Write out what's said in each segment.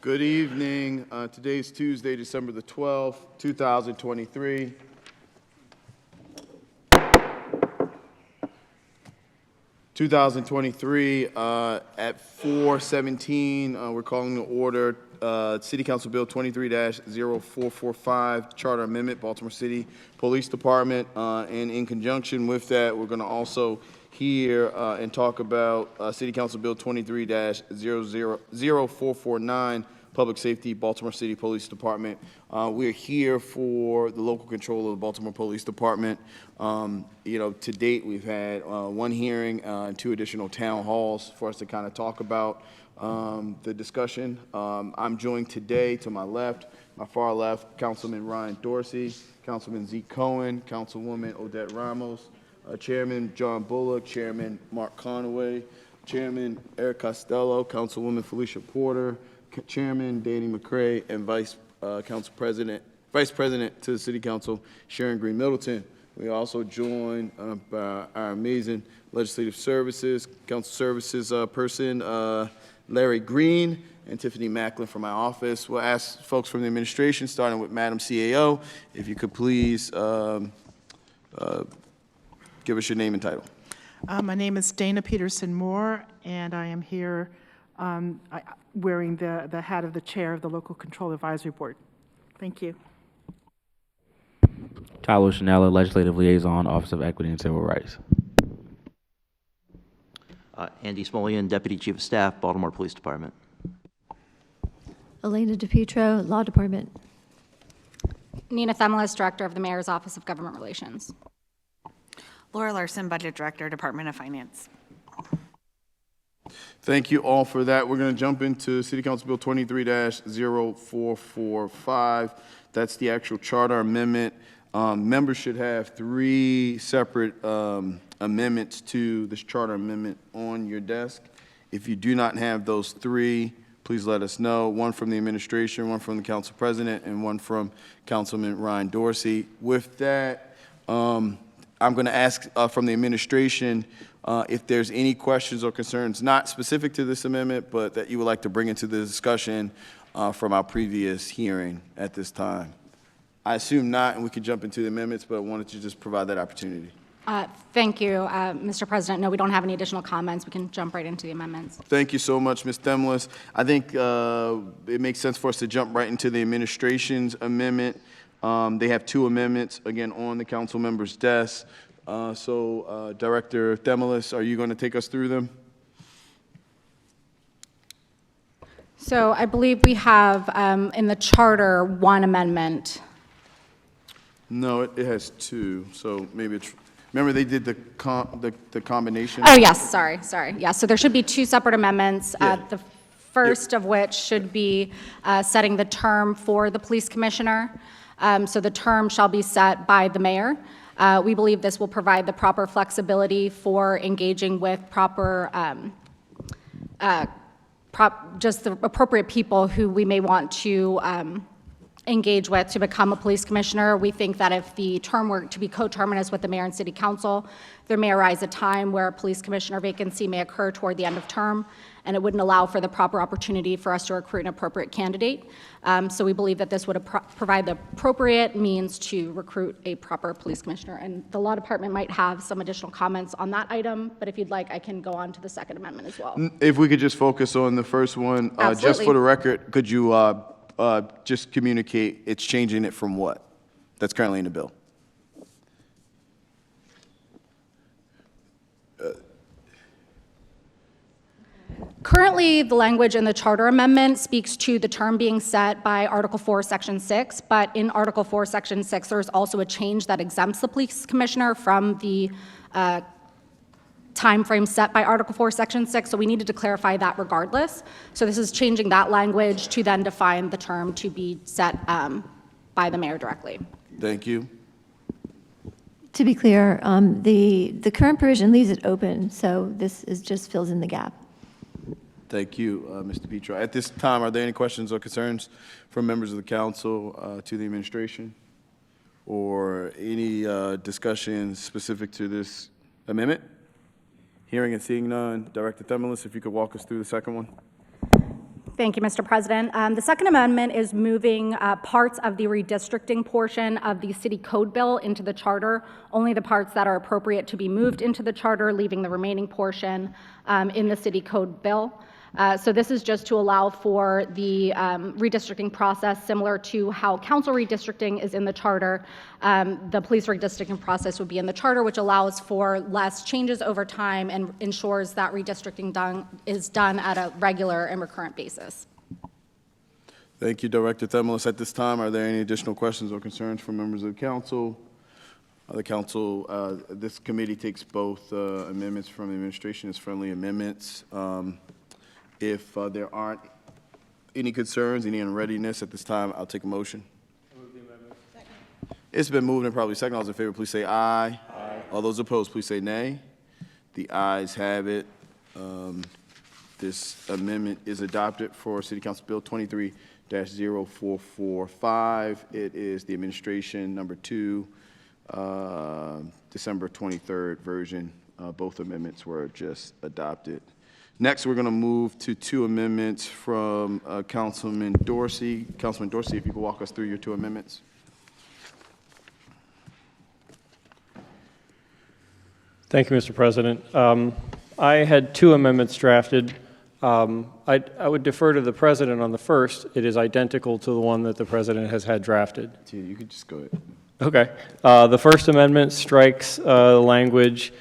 Good evening. Today's Tuesday, December the 12th, 2023. At 4:17, we're calling to order City Council Bill 23-0445, Charter Amendment, Baltimore City Police Department. And in conjunction with that, we're going to also hear and talk about City Council Bill 23-0449, Public Safety, Baltimore City Police Department. We're here for the local control of the Baltimore Police Department. To date, we've had one hearing and 2 additional town halls for us to kind of talk about the discussion. I'm joined today to my left, my far left, Councilman Ryan Dorsey, Councilman Zeke Cohen, Councilwoman Odette Ramos, Chairman John Bullock, Chairman Mark Conaway, Chairman Eric Costello, Councilwoman Felicia Porter, Chairman Danny McCray, and Vice President to the City Council, Sharon Green Middleton. We also joined by our amazing Legislative Services, Council Services person, Larry Green, and Tiffany Macklin from my office. We'll ask folks from the administration, starting with Madam CAO, if you could please give us your name and title. My name is Dana Peterson Moore, and I am here wearing the hat of the chair of the Local Control Advisory Board. Thank you. Tyler Shanella, Legislative Liaison, Office of Equity and Civil Rights. Andy Smolian, Deputy Chief of Staff, Baltimore Police Department. Elena DePietro, Law Department. Nina Themelis, Director of the Mayor's Office of Government Relations. Laura Larson, Budget Director, Department of Finance. Thank you all for that. We're going to jump into City Council Bill 23-0445. That's the actual charter amendment. Members should have 3 separate amendments to this charter amendment on your desk. If you do not have those 3, please let us know. 1 from the administration, 1 from the council president, and 1 from Councilman Ryan Dorsey. With that, I'm going to ask from the administration if there's any questions or concerns, not specific to this amendment, but that you would like to bring into the discussion from our previous hearing at this time. I assume not, and we can jump into the amendments, but I wanted to just provide that opportunity. Thank you, Mr. President. No, we don't have any additional comments. We can jump right into the amendments. Thank you so much, Ms. Themelis. I think it makes sense for us to jump right into the administration's amendment. They have 2 amendments, again, on the council members' desks. Director Themelis, are you going to take us through them? So I believe we have in the charter 1 amendment. No, it has 2. So maybe it's, remember they did the combination? Oh, yes, sorry. Yeah, so there should be 2 separate amendments. Yeah. The first of which should be setting the term for the police commissioner. So the term shall be set by the mayor. We believe this will provide the proper flexibility for engaging with just the appropriate people who we may want to engage with to become a police commissioner. We think that if the term were to be coterminous with the mayor and city council, there may arise a time where a police commissioner vacancy may occur toward the end of term, and it wouldn't allow for the proper opportunity for us to recruit an appropriate candidate. So we believe that this would provide the appropriate means to recruit a proper police commissioner. And the law department might have some additional comments on that item, but if you'd like, I can go on to the second amendment as well. If we could just focus on the first one. Just for the record, could you just communicate it's changing it from what? That's currently in the bill. Currently, the language in the charter amendment speaks to the term being set by Article 4, Section 6, but in Article 4, Section 6, there's also a change that exempts the police commissioner from the time frame set by Article 4, Section 6, so we needed to clarify that regardless. So this is changing that language to then define the term to be set by the mayor directly. Thank you. To be clear, the current provision leaves it open, so this just fills in the gap. Thank you, Mr. Petro. At this time, are there any questions or concerns from members of the council to the administration, or any discussion specific to this amendment? Hearing and seeing none, Director Themelis, if you could walk us through the second one. Thank you, Mr. President. The Second Amendment is moving parts of the redistricting portion of the city code bill into the charter, only the parts that are appropriate to be moved into the charter, leaving the remaining portion in the city code bill. So this is just to allow for the redistricting process, similar to how council redistricting is in the charter. The police redistricting process would be in the charter, which allows for less changes over time and ensures that redistricting is done at a regular and recurrent basis. Thank you, Director Themelis. At this time, are there any additional questions or concerns from members of the council? This committee takes both amendments from the administration as friendly amendments. If there aren't any concerns, any unreadiness at this time, I'll take a motion. It's been moved and probably second. All those in favor, please say aye. Aye. All those opposed, please say nay. The ayes have it. This amendment is adopted for City Council Bill 23-0445. It is the administration number 2, December 23rd version. Both amendments were just adopted. Next, we're going to move to 2 amendments from Councilman Dorsey. Councilman Dorsey, if you could walk us through your 2 amendments. Thank you, Mr. President. I had 2 amendments drafted. I would defer to the President on the first. It is identical to the one that the President has had drafted. You could just go ahead. Okay. The First Amendment strikes language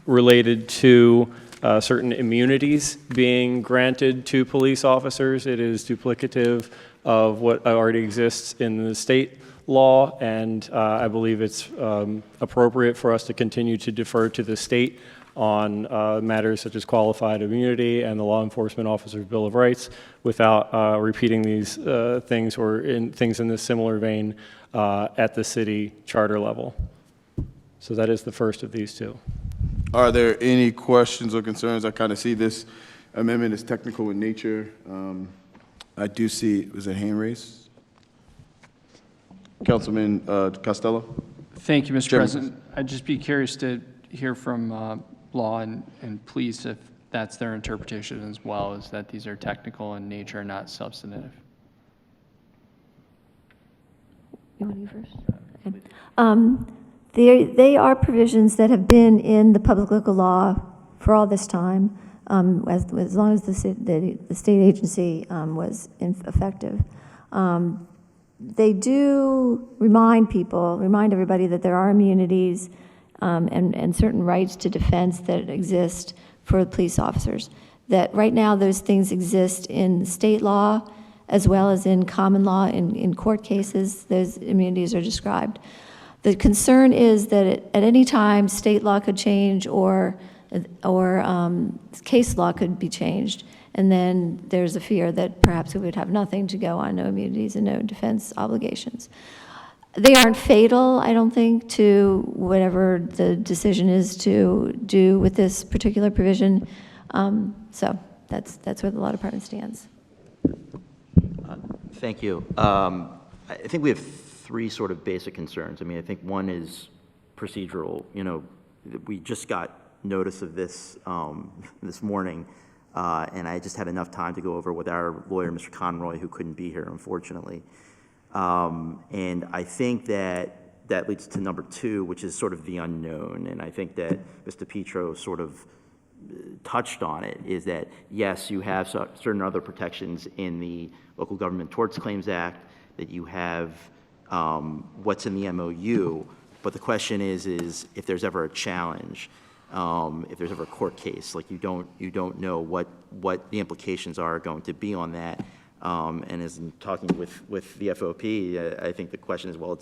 related to certain immunities being granted to police officers. It is duplicative of what already exists in the state law, and I believe it's appropriate for us to continue to defer to the state on matters such as qualified immunity and the Law Enforcement Officer's Bill of Rights without repeating these things or things in this similar vein at the city charter level. So that is the first of these 2. Are there any questions or concerns? I kind of see this amendment as technical in nature. I do see, was it hand raised? Councilman Costello? Thank you, Mr. Chairman. President. I'd just be curious to hear from law and police if that's their interpretation as well, is that these are technical in nature, not substantive. You want to go first? Okay. They are provisions that have been in the public local law for all this time, as long as the state agency was effective. They do remind everybody that there are immunities and certain rights to defense that exist for police officers. That right now those things exist in state law as well as in common law. In court cases, those immunities are described. The concern is that at any time, state law could change or case law could be changed. And then there's a fear that perhaps we would have nothing to go on, no immunities and no defense obligations. They aren't fatal, I don't think, to whatever the decision is to do with this particular provision. So that's where the law department stands. Thank you. I think we have 3 sort of basic concerns. I mean, I think one is procedural. You know, we just got notice of this this morning, and I just had enough time to go over with our lawyer, Mr. Conroy, who couldn't be here, unfortunately. And I think that leads to number 2, which is sort of the unknown. And I think that Mr. Petro sort of touched on it, is that, yes, you have certain other protections in the Local Government Tort Claims Act, that you have what's in the MOU, but the question is if there's ever a challenge, if there's ever a court case, like you don't know what the implications are going to be on that. And as I'm talking with the FOP, I think the question is, well,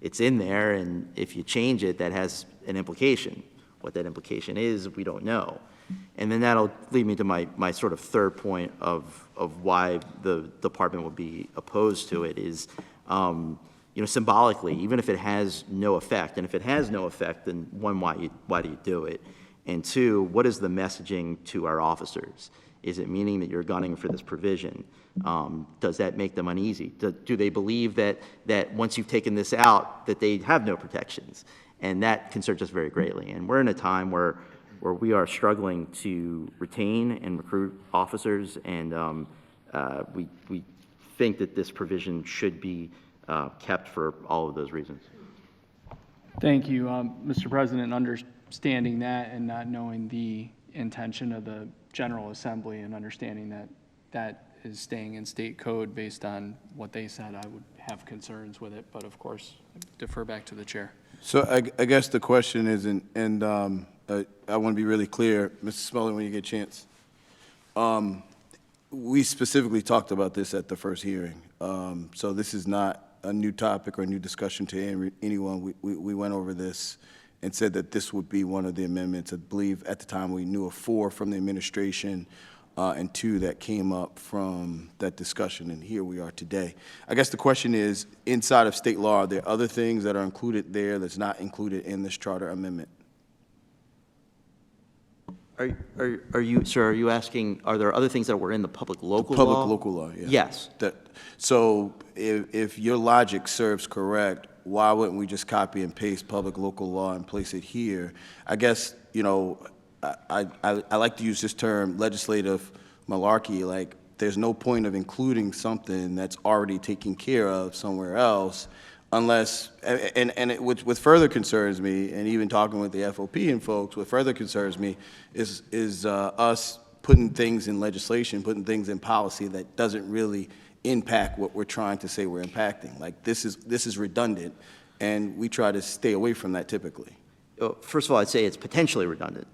it's in there, and if you change it, that has an implication. What that implication is, we don't know. And then that'll lead me to my sort of third point of why the department would be opposed to it is, symbolically, even if it has no effect, and if it has no effect, then 1, why do you do it? And 2, what is the messaging to our officers? Is it meaning that you're gunning for this provision? Does that make them uneasy? Do they believe that once you've taken this out, that they have no protections? And that concerns us very greatly. And we're in a time where where we are struggling to retain and recruit officers, and we think that this provision should be kept for all of those reasons. Thank you, Mr. President. Understanding that and not knowing the intention of the General Assembly and understanding that that is staying in state code based on what they said, I would have concerns with it, but of course, I defer back to the chair. So I guess the question is, and I want to be really clear, Mr. Smelling, when you get a chance. We specifically talked about this at the first hearing. So this is not a new topic or a new discussion to anyone. We went over this and said that this would be one of the amendments. I believe at the time we knew of 4 from the administration and 2 that came up from that discussion, and here we are today. I guess the question is, inside of state law, are there other things that are included there that's not included in this charter amendment? Are you, sir, are you asking, are there other things that were in the public local law? Public local law, yeah. Yes. So if your logic serves correct, why wouldn't we just copy and paste public local law and place it here? I guess, you know, I like to use this term, legislative malarkey. Like, there's no point of including something that's already taken care of somewhere else unless, what further concerns me, and even talking with the FOP and folks, what further concerns me is us putting things in legislation, putting things in policy that doesn't really impact what we're trying to say we're impacting. Like, this is redundant, and we try to stay away from that typically. First of all, I'd say it's potentially redundant.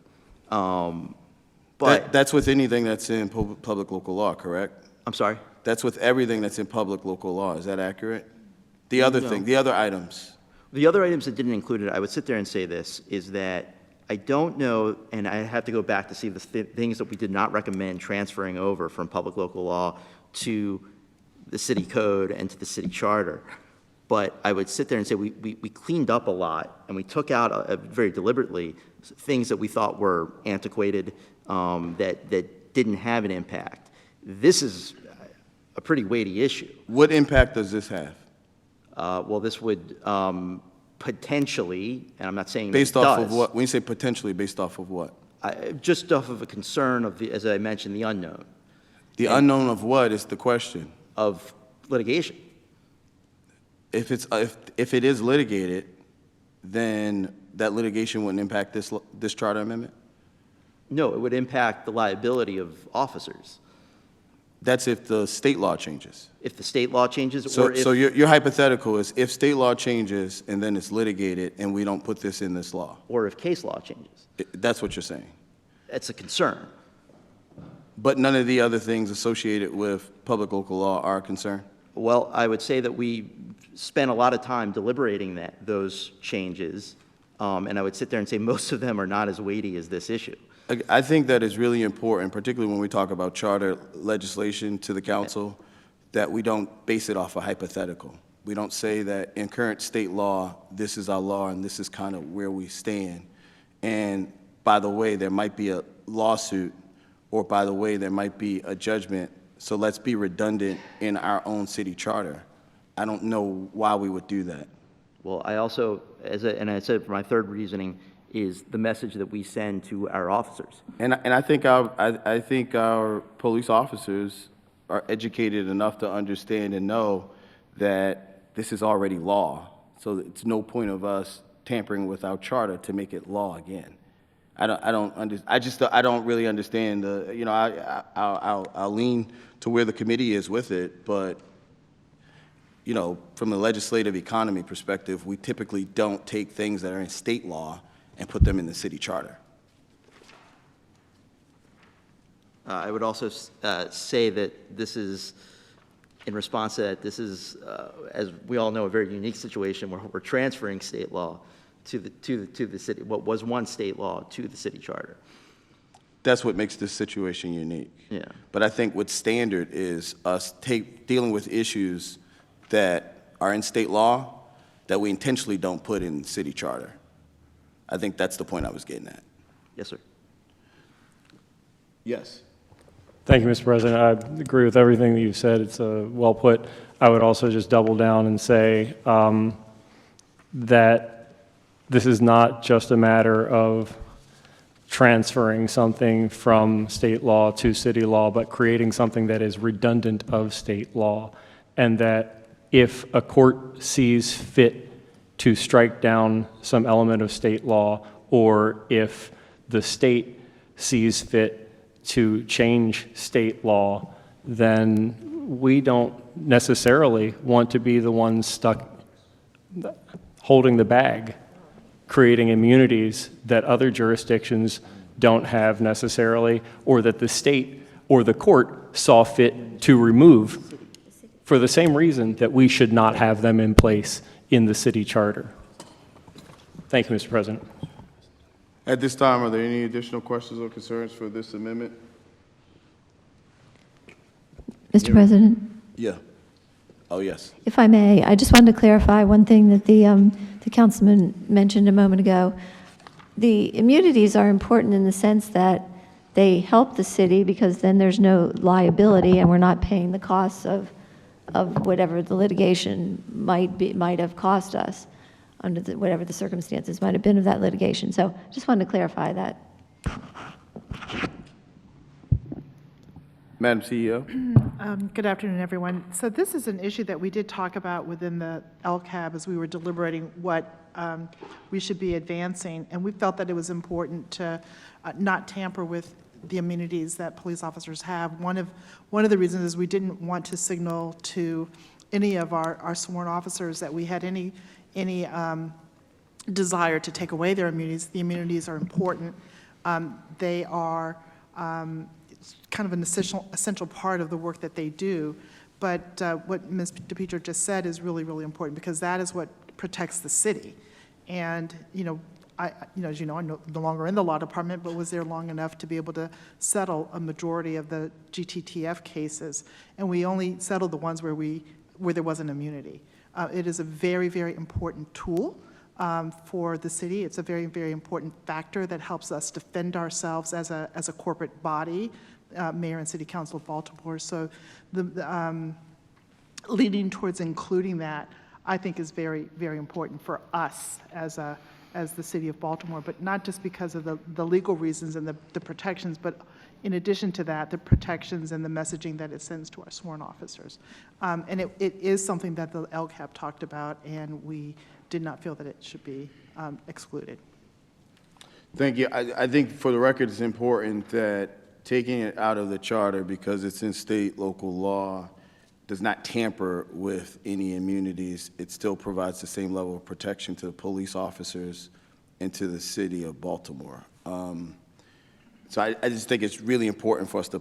But That's with anything that's in public local law, correct? I'm sorry? That's with everything that's in public local law. Is that accurate? The other thing, the other items. The other items that didn't include it, I would sit there and say this, is that I don't know, and I have to go back to see the things that we did not recommend transferring over from public local law to the city code and to the city charter. But I would sit there and say we cleaned up a lot, and we took out very deliberately things that we thought were antiquated, that didn't have an impact. This is a pretty weighty issue. What impact does this have? Well, this would potentially, and I'm not saying Based it off does, of what? When you say potentially, based off of what? just off of a concern of the, as I mentioned, the unknown The unknown of what is the question. of litigation. If it is litigated, then that litigation wouldn't impact this charter amendment? No, it would impact the liability of officers That's if the state law changes. if the state law changes, So, or if, so your hypothetical is if state law changes and then it's litigated and we don't put this in this law. or if case law changes. That's what you're saying. That's a concern. But none of the other things associated with public local law are a concern? Well, I would say that we spent a lot of time deliberating those changes, and I would sit there and say most of them are not as weighty as this issue. I think that is really important, particularly when we talk about charter legislation to the council, that we don't base it off a hypothetical. We don't say that in current state law, this is our law and this is kind of where we stand. And by the way, there might be a lawsuit, or by the way, there might be a judgment, so let's be redundant in our own city charter. I don't know why we would do that. Well, I also, and I said my third reasoning is the message that we send to our officers. And I think our police officers are educated enough to understand and know that this is already law. So it's no point of us tampering with our charter to make it law again. I don't really understand the, you know, I'll lean to where the committee is with it, but, you know, from the legislative economy perspective, we typically don't take things that are in state law and put them in the city charter. I would also say that this is, in response to that, this is, as we all know, a very unique situation where we're transferring state law to the city, what was one state law to the city charter. That's what makes this situation unique. Yeah. But I think what's standard is us dealing with issues that are in state law that we intentionally don't put in city charter. I think that's the point I was getting at. Yes, sir. Yes. Thank you, Mr. President. I agree with everything that you've said. It's well put. I would also just double down and say that this is not just a matter of transferring something from state law to city law, but creating something that is redundant of state law. And that if a court sees fit to strike down some element of state law, or if the state sees fit to change state law, then we don't necessarily want to be the ones stuck holding the bag, creating immunities that other jurisdictions don't have necessarily, or that the state or the court saw fit to remove for the same reason that we should not have them in place in the city charter. Thank you, Mr. President. At this time, are there any additional questions or concerns for this amendment? Mr. President, Yeah. Oh, yes. if I may, I just wanted to clarify one thing that the councilman mentioned a moment ago. The immunities are important in the sense that they help the city because then there's no liability and we're not paying the costs of whatever the litigation might have cost us under whatever the circumstances might have been of that litigation. So just wanted to clarify that. Madam CEO? Good afternoon, everyone. So this is an issue that we did talk about within the LCAB as we were deliberating what we should be advancing, and we felt that it was important to not tamper with the immunities that police officers have. One of the reasons is we didn't want to signal to any of our sworn officers that we had any desire to take away their immunities. The immunities are important. They are kind of an essential part of the work that they do. But what Ms. DePietro just said is really, really important because that is what protects the city. And, as you know, I'm no longer in the law department, but was there long enough to be able to settle a majority of the GTTF cases. And we only settled the ones where there was an immunity. It is a very, very important tool for the city. It's a very, very important factor that helps us defend ourselves as a corporate body, Mayor and City Council of Baltimore. So the leading towards including that, I think, is very, very important for us as the City of Baltimore, but not just because of the legal reasons and the protections, but in addition to that, the protections and the messaging that it sends to our sworn officers. And it is something that the LCAP talked about, and we did not feel that it should be excluded. Thank you. I think for the record, it's important that taking it out of the charter because it's in state, local law does not tamper with any immunities. It still provides the same level of protection to the police officers and to the city of Baltimore. So I just think it's really important for us to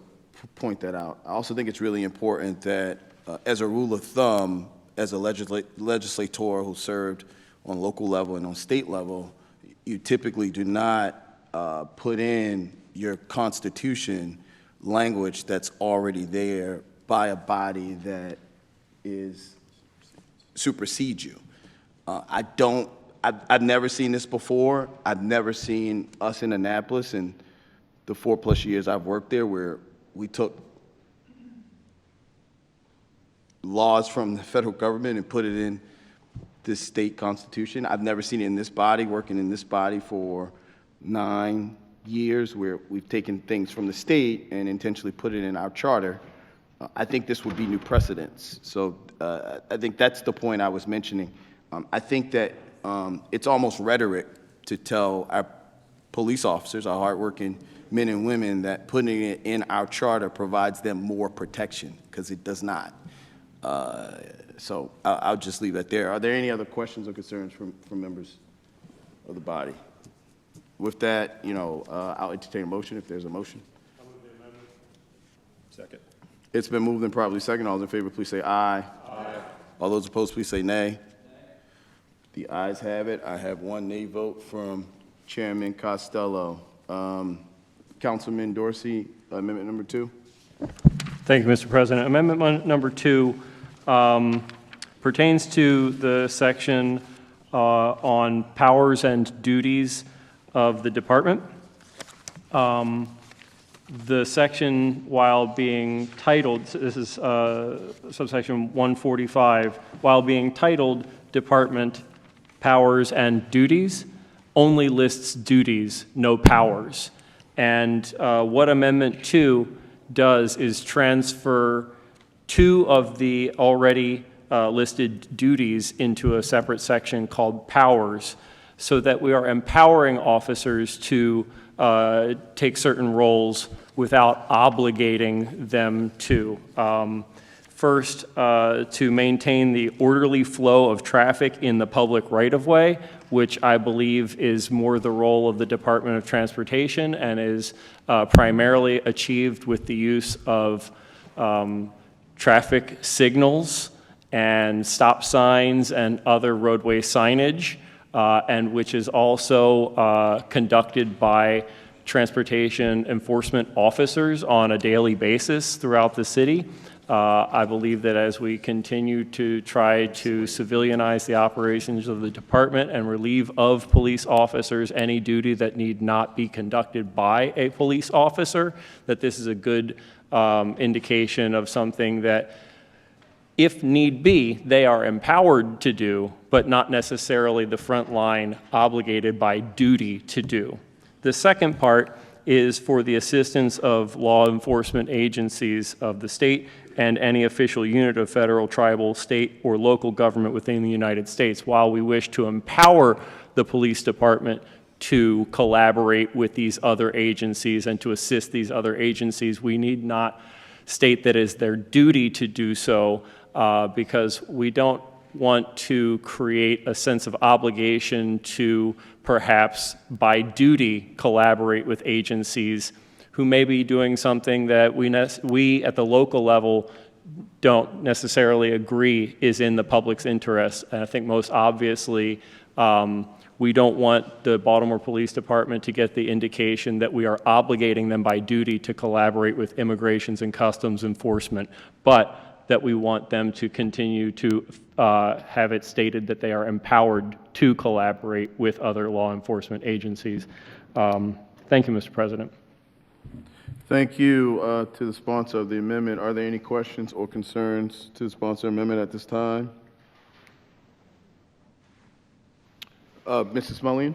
point that out. I also think it's really important that as a rule of thumb, as a legislator who served on local level and on state level, you typically do not put in your Constitution language that's already there by a body that supersedes you. I've never seen this before. I've never seen us in Annapolis in the 4+ years I've worked there where we took laws from the federal government and put it in this state constitution. I've never seen it in this body, working in this body for 9 years, where we've taken things from the state and intentionally put it in our charter. I think this would be new precedents. So I think that's the point I was mentioning. I think that it's almost rhetoric to tell our police officers, our hardworking men and women, that putting it in our charter provides them more protection, because it does not. So I'll just leave that there. Are there any other questions or concerns from members of the body? With that, I'll entertain a motion if there's a motion. I'll move the amendment. Second. It's been moved and probably second. All those in favor, please say aye. Aye. All those opposed, please say nay. The ayes have it. I have one nay vote from Chairman Costello. Councilman Dorsey, amendment number 2. Thank you, Mr. President. Amendment number 2 pertains to the section on powers and duties of the department. The section, while being titled, this is subsection 145, while being titled Department Powers and Duties, only lists duties, no powers. And what Amendment 2 does is transfer 2 of the already listed duties into a separate section called powers, so that we are empowering officers to take certain roles without obligating them to. First, to maintain the orderly flow of traffic in the public right-of-way, which I believe is more the role of the Department of Transportation and is primarily achieved with the use of traffic signals and stop signs and other roadway signage, and which is also conducted by transportation enforcement officers on a daily basis throughout the city. I believe that as we continue to try to civilianize the operations of the department and relieve of police officers any duty that need not be conducted by a police officer, that this is a good indication of something that, if need be, they are empowered to do, but not necessarily the front line obligated by duty to do. The second part is for the assistance of law enforcement agencies of the state and any official unit of federal, tribal, state, or local government within the United States. While we wish to empower the police department to collaborate with these other agencies and to assist these other agencies, we need not state that it is their duty to do so, because we don't want to create a sense of obligation to perhaps by duty collaborate with agencies who may be doing something that we at the local level don't necessarily agree is in the public's interest. And I think most obviously, we don't want the Baltimore Police Department to get the indication that we are obligating them by duty to collaborate with Immigrations and Customs Enforcement, but that we want them to continue to have it stated that they are empowered to collaborate with other law enforcement agencies. Thank you, Mr. President. Thank you to the sponsor of the amendment. Are there any questions or concerns to the sponsor amendment at this time? Mrs. Smullian?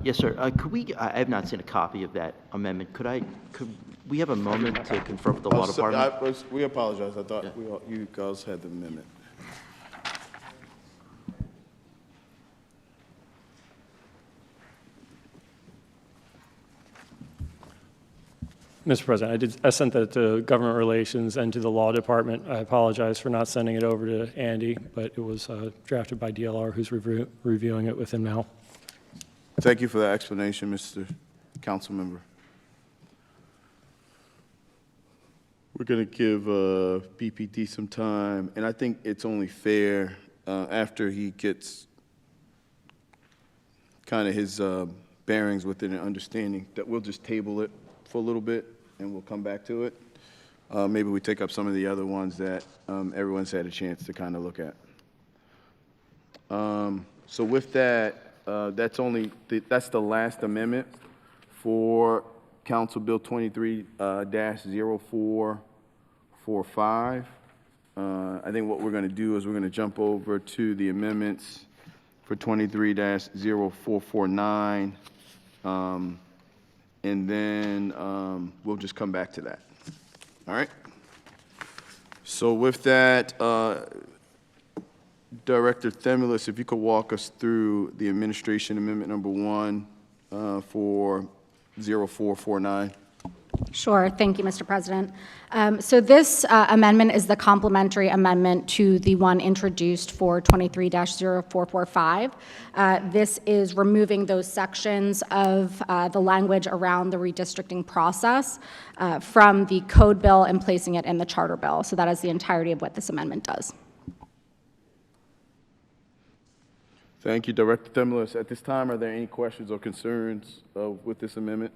Yes, sir. Could we, I have not seen a copy of that amendment. Could we have a moment to confer with the law department? We apologize. I thought you guys had the amendment. Mr. President, I sent that to Government Relations and to the Law Department. I apologize for not sending it over to Andy, but it was drafted by DLR, who's reviewing it with him now. Thank you for that explanation, Mr. Councilmember. We're going to give BPD some time, and I think it's only fair after he gets kind of his bearings within an understanding that we'll just table it for a little bit and we'll come back to it. Maybe we take up some of the other ones that everyone's had a chance to kind of look at. So with that, that's the last amendment for Council Bill 23-0445. I think what we're going to do is we're going to jump over to the amendments for 23-0449, and then we'll just come back to that. All right? So with that, Director Themulus, if you could walk us through the administration amendment number 1 for 0449. Sure. Thank you, Mr. President. So this amendment is the complementary amendment to the one introduced for 23-0445. This is removing those sections of the language around the redistricting process from the code bill and placing it in the charter bill. So that is the entirety of what this amendment does. Thank you, Director Themulus. At this time, are there any questions or concerns with this amendment?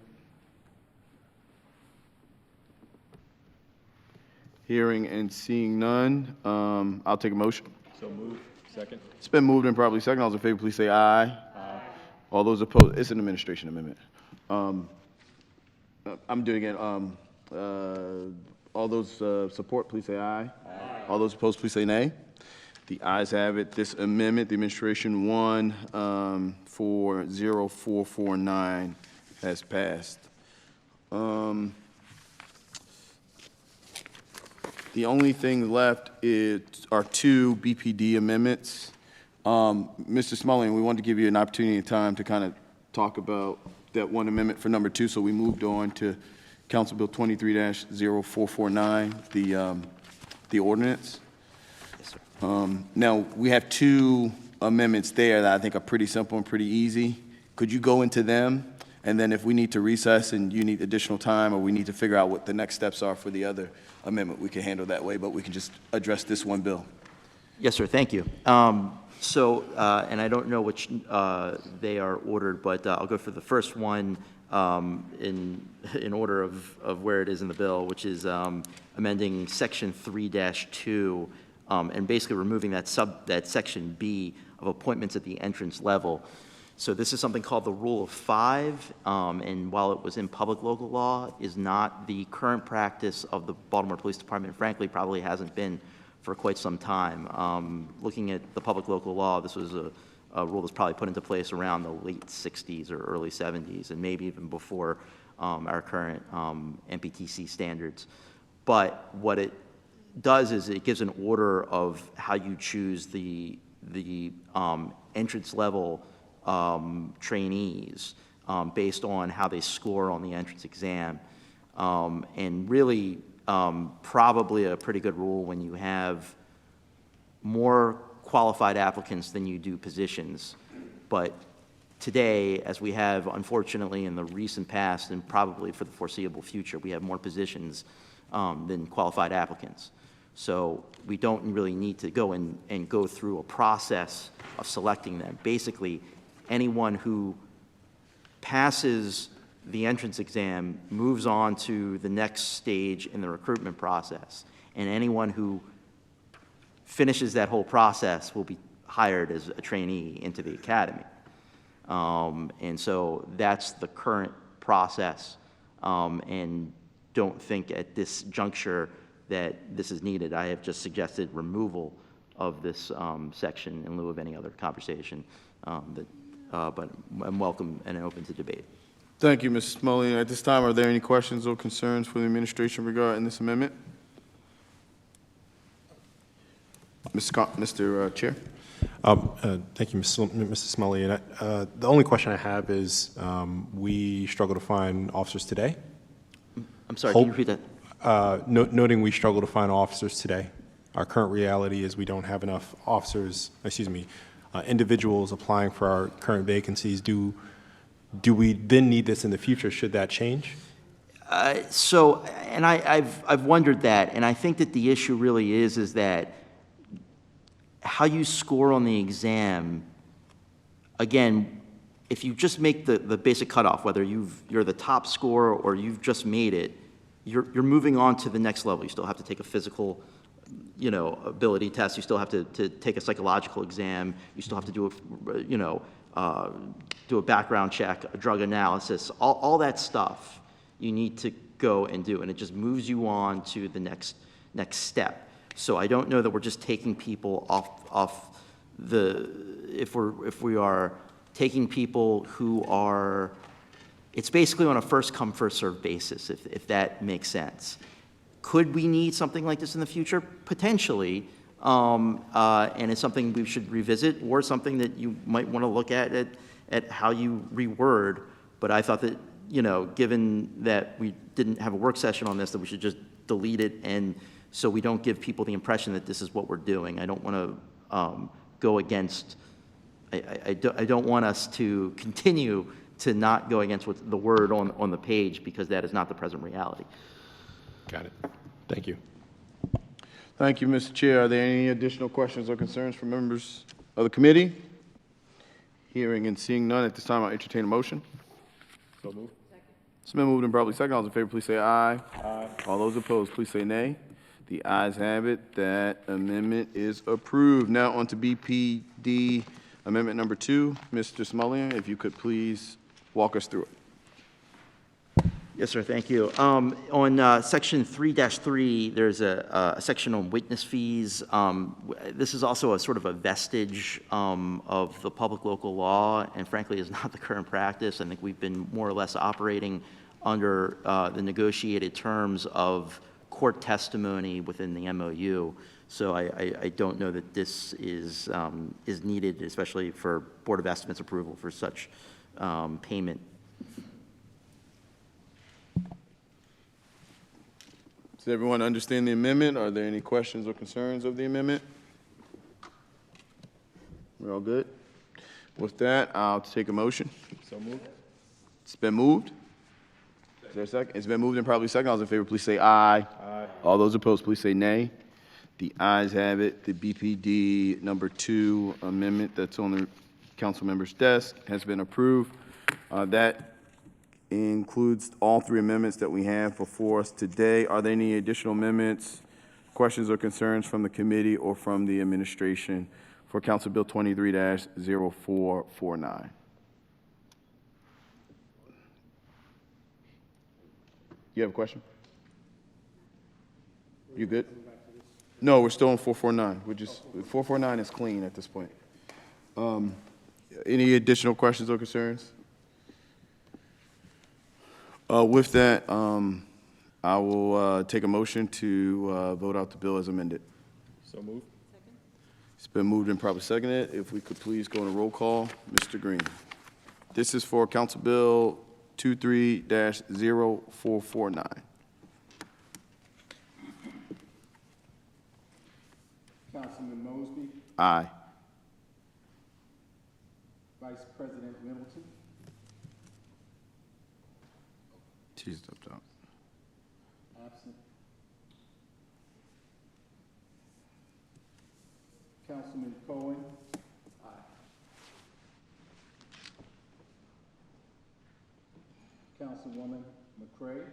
Hearing and seeing none, I'll take a motion. So moved. Second. It's been moved and probably second. All those in favor, please say aye. Aye. All those opposed, it's an administration amendment. I'm doing it. All those support, please say aye. Aye. All those opposed, please say nay. The ayes have it. This amendment, the administration 1 for 0449 has passed. The only thing left are two BPD amendments. Mr. Smullian, we wanted to give you an opportunity and time to kind of talk about that one amendment for number 2, so we moved on to Council Bill 23-0449, the ordinance. Yes, sir. Now, we have two amendments there that I think are pretty simple and pretty easy. Could you go into them? And then if we need to recess and you need additional time, or we need to figure out what the next steps are for the other amendment, we can handle that way, but we can just address this one bill. Yes, sir, thank you. And I don't know which they are ordered, but I'll go for the first one in order of where it is in the bill, which is amending Section 3-2, and basically removing that Section B of appointments at the entrance level. So this is something called the Rule of 5, and while it was in public local law, is not the current practice of the Baltimore Police Department. Frankly, probably hasn't been for quite some time. Looking at the public local law, this was a rule that's probably put into place around the late 60s or early 70s, and maybe even before our current MPTC standards. But what it does is it gives an order of how you choose the entrance level trainees based on how they score on the entrance exam. And really, probably a pretty good rule when you have more qualified applicants than you do positions. But today, as we have, unfortunately, in the recent past and probably for the foreseeable future, we have more positions than qualified applicants. So we don't really need to go and go through a process of selecting them. Basically, anyone who passes the entrance exam moves on to the next stage in the recruitment process. And anyone who finishes that whole process will be hired as a trainee into the academy. And so that's the current process, and don't think at this juncture that this is needed. I have just suggested removal of this section in lieu of any other conversation, but I'm welcome and open to debate. Thank you, Ms. Smullian. At this time, are there any questions or concerns for the administration regarding this amendment? Mr. Chair? Thank you, Mr. Smullian. The only question I have is, we struggle to find officers today. I'm sorry, can you repeat that? Noting we struggle to find officers today. Our current reality is we don't have enough officers, individuals applying for our current vacancies. Do we then need this in the future? Should that change? And I've wondered that, and I think that the issue really is that how you score on the exam, again, if you just make the basic cutoff, whether you're the top scorer or you've just made it, you're moving on to the next level. You still have to take a physical, ability test. You still have to take a psychological exam. You still have to do do a background check, a drug analysis, all that stuff you need to go and do, and it just moves you on to the next step. So I don't know that we're just taking people off if we are taking people who are, it's basically on a first come, first served basis, if that makes sense. Could we need something like this in the future? Potentially, and it's something we should revisit, or something that you might want to look at how you reword. But I thought that, given that we didn't have a work session on this, that we should just delete it, and so we don't give people the impression that this is what we're doing. I don't want to go against, I don't want us to continue to not go against what the word on the page, because that is not the present reality. Got it. Thank you. Thank you, Mr. Chair. Are there any additional questions or concerns from members of the committee? Hearing and seeing none, at this time, I'll entertain a motion. So moved. It's been moved and probably second. All those in favor, please say aye. Aye. All those opposed, please say nay. The ayes have it. That amendment is approved. Now on to BPD amendment number 2. Mr. Smullian, if you could please walk us through it. Yes, sir, thank you. On section 3-3, there's a section on witness fees. This is also a sort of a vestige of the public local law, and frankly is not the current practice. I think we've been more or less operating under the negotiated terms of court testimony within the MOU. So I don't know that this is needed, especially for Board of Estimates approval for such payment. Does everyone understand the amendment? Are there any questions or concerns of the amendment? We're all good? With that, I'll take a motion. So moved. It's been moved? Is there a second? It's been moved and probably second. All those in favor, please say aye. Aye. All those opposed, please say nay. The ayes have it. The BPD number 2 amendment that's on the council member's desk has been approved. That includes all 3 amendments that we have before us today. Are there any additional amendments, questions, or concerns from the committee or from the administration for Council Bill 23-0449? You have a question? You good? No, we're still on 449. We're just, 449 is clean at this point. Any additional questions or concerns? With that, I will take a motion to vote out the bill as amended. So moved. It's been moved and probably seconded. If we could please go on a roll call. Mr. Green. This is for Council Bill 23-0449. Councilman Mosby, Aye. Vice President Middleton, She's up top. absent. Councilman Cohen. Aye. Councilwoman McCray.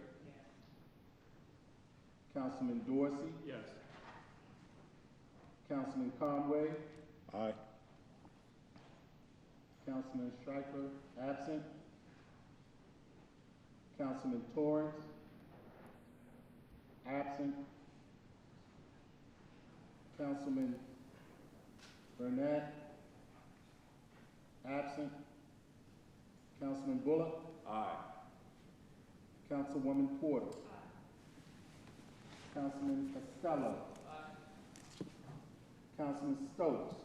Councilman Dorsey. Yes. Councilman Conway. Aye. Councilman Stryker, absent. Councilman Torrance, absent. Councilman Burnett, absent. Councilman Bullock. Aye. Councilwoman Porter. Councilman Costello. Councilman Stokes.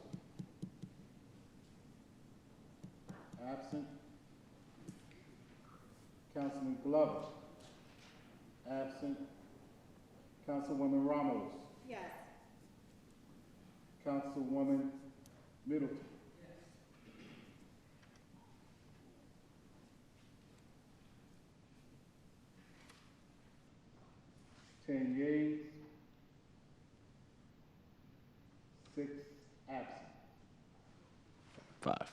Absent. Councilman Glover. Absent. Councilwoman Ramos. Yes. Councilwoman Middleton. Yes. 10 yeas. 6 absent. 5.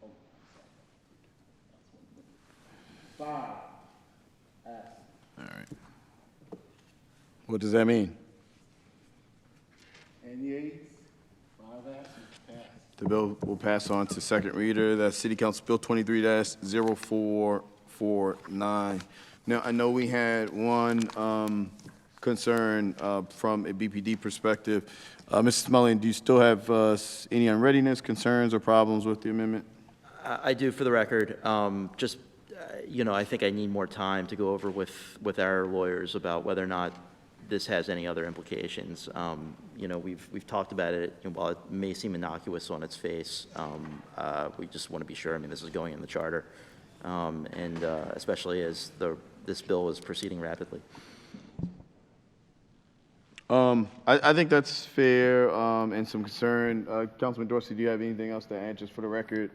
Oh, 5 absent. All right. What does that mean? 10 yeas, 5 absent, passed. The bill will pass on to second reader. That's City Council Bill 23-0449. Now, I know we had one concern from a BPD perspective. Mrs. Mullen, do you still have any unreadiness, concerns, or problems with the amendment? I do, for the record. Just, I think I need more time to go over with our lawyers about whether or not this has any other implications. We've talked about it, and while it may seem innocuous on its face, we just want to be sure. I mean, this is going in the charter, and especially as this bill is proceeding rapidly. I think that's fair and some concern. Councilman Dorsey, do you have anything else to add, just for the record?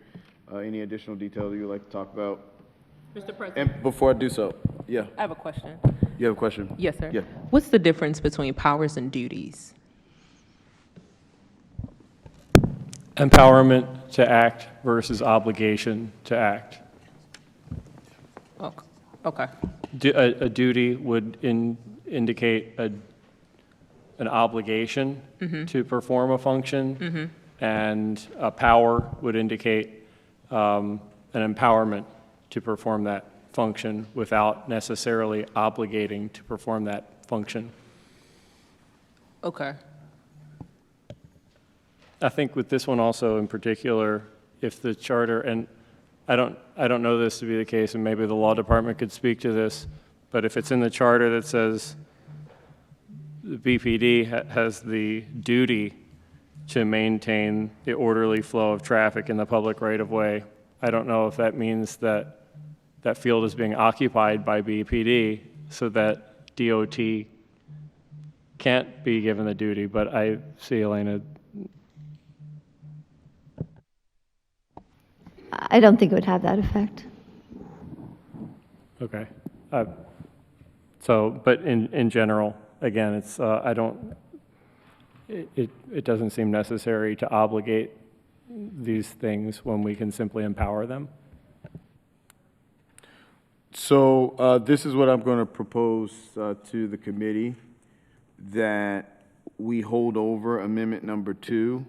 Any additional detail you would like to talk about? Mr. President, And before I do so, yeah, I have a question. you have a question? Yes, sir. Yeah. What's the difference between powers and duties? Empowerment to act versus obligation to act. Okay. A duty would indicate an obligation to perform a function, and a power would indicate an empowerment to perform that function without necessarily obligating to perform that function. Okay. I think with this one also in particular, if the charter, and I don't know this to be the case, and maybe the law department could speak to this, but if it's in the charter that says the BPD has the duty to maintain the orderly flow of traffic in the public right-of-way, I don't know if that means that that field is being occupied by BPD so that DOT can't be given the duty, but I see Elena. I don't think it would have that effect. Okay. So, but in general, again, it's, I don't, it doesn't seem necessary to obligate these things when we can simply empower them. So this is what I'm going to propose to the committee, that we hold over amendment number 2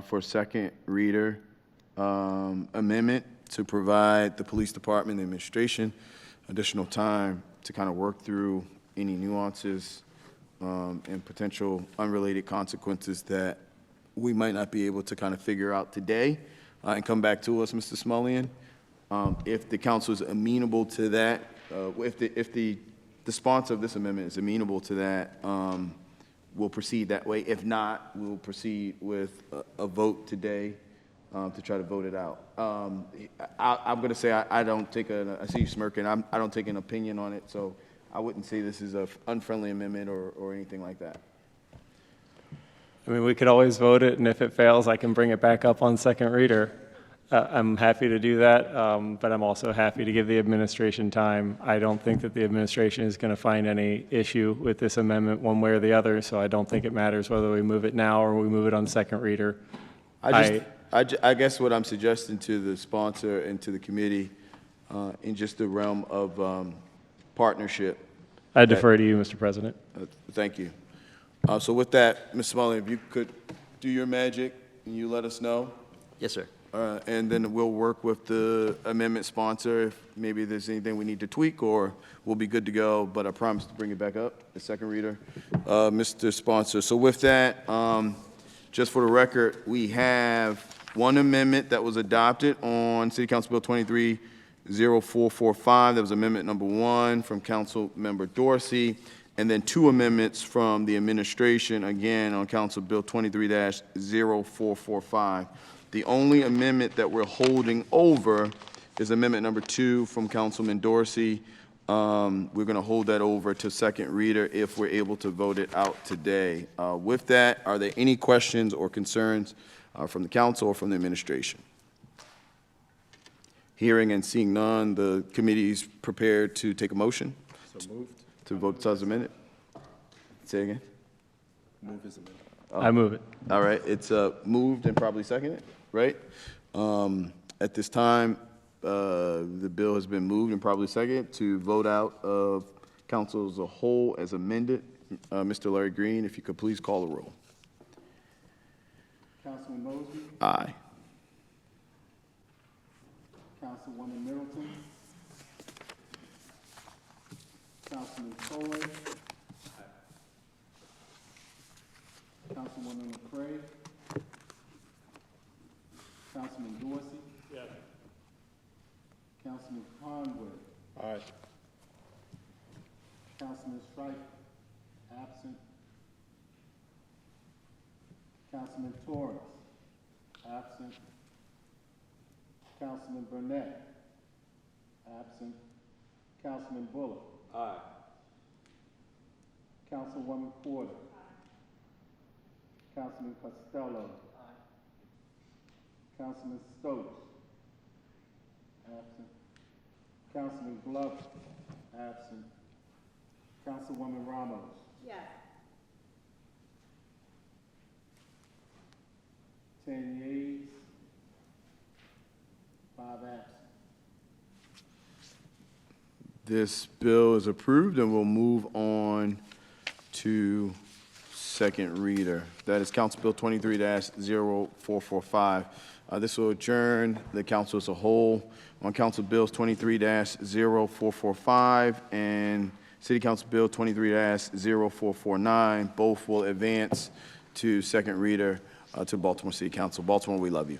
for second reader amendment to provide the police department and administration additional time to kind of work through any nuances and potential unrelated consequences that we might not be able to kind of figure out today and come back to us, Mr. Smullian. If the council is amenable to that, if the sponsor of this amendment is amenable to that, we'll proceed that way. If not, we'll proceed with a vote today to try to vote it out. I'm going to say I don't take I see you smirking, I don't take an opinion on it, so I wouldn't say this is an unfriendly amendment or anything like that. I mean, we could always vote it, and if it fails, I can bring it back up on second reader. I'm happy to do that, but I'm also happy to give the administration time. I don't think that the administration is going to find any issue with this amendment one way or the other, so I don't think it matters whether we move it now or we move it on second reader. I guess what I'm suggesting to the sponsor and to the committee in just the realm of partnership. I defer to you, Mr. President. Thank you. So with that, Ms. Smullian, if you could do your magic and you let us know. Yes, sir. And then we'll work with the amendment sponsor if maybe there's anything we need to tweak, or we'll be good to go, but I promise to bring it back up, the second reader, Mr. Sponsor. So with that, just for the record, we have one amendment that was adopted on City Council Bill 23-0445. That was amendment number 1 from Council Member Dorsey, and then 2 amendments from the administration, again, on Council Bill 23-0445. The only amendment that we're holding over is amendment number 2 from Councilman Dorsey. We're going to hold that over to second reader if we're able to vote it out today. With that, are there any questions or concerns from the council or from the administration? Hearing and seeing none, the committee is prepared to take a motion. So moved. To vote as amended. Say again. Move as amended. I move it. All right, it's moved and probably seconded, right? At this time, the bill has been moved and probably seconded to vote out of council as a whole as amended. Mr. Larry Green, if you could please call the roll. Councilman Mosby, Aye. Councilwoman Middleton, Councilman Foley, Councilwoman McCray, Councilman Dorsey. Yes. Councilman Conwood. Aye. Councilman Strike, absent. Councilman Torres, absent. Councilman Burnett, absent. Councilman Bullock. Aye. Councilwoman Porter. Councilman Costello. Aye. Councilman Stokes. Absent. Councilman Glover. Absent. Councilwoman Ramos. Yes. 10 yeas, 5 absent. This bill is approved, and we'll move on to second reader. That is Council Bill 23-0445. This will adjourn the council as a whole on Council Bills 23-0445 and City Council Bill 23-0449. Both will advance to second reader to Baltimore City Council. Baltimore, we love you.